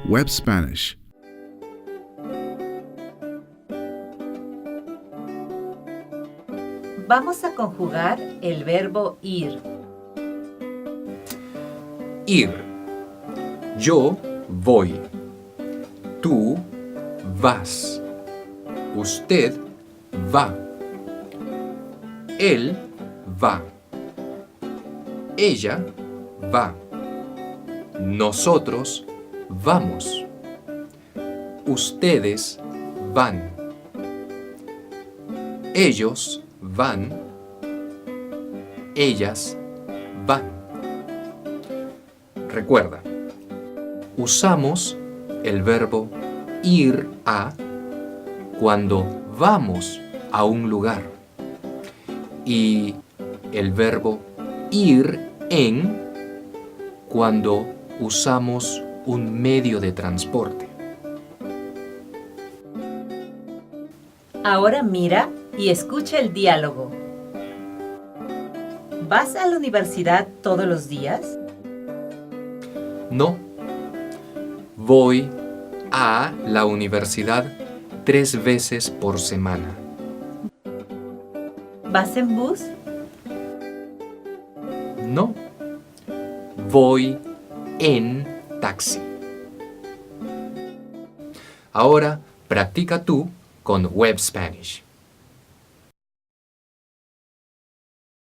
Web Spanish. Vamos a conjugar el verbo ir. Ir. Yo voy. Tú vas. Usted va. Él va. Ella va. Nosotros vamos. Ustedes van. Ellos van. Ellas van. Recuerda, usamos el verbo ir a cuando vamos a un lugar y el verbo ir en cuando usamos un medio de transporte. Ahora mira y escucha el diálogo. ¿Vas a la universidad todos los días? No. Voy a la universidad 3 veces por semana. ¿Vas en bus? No. Voy en taxi. Ahora practica tú con Web Spanish.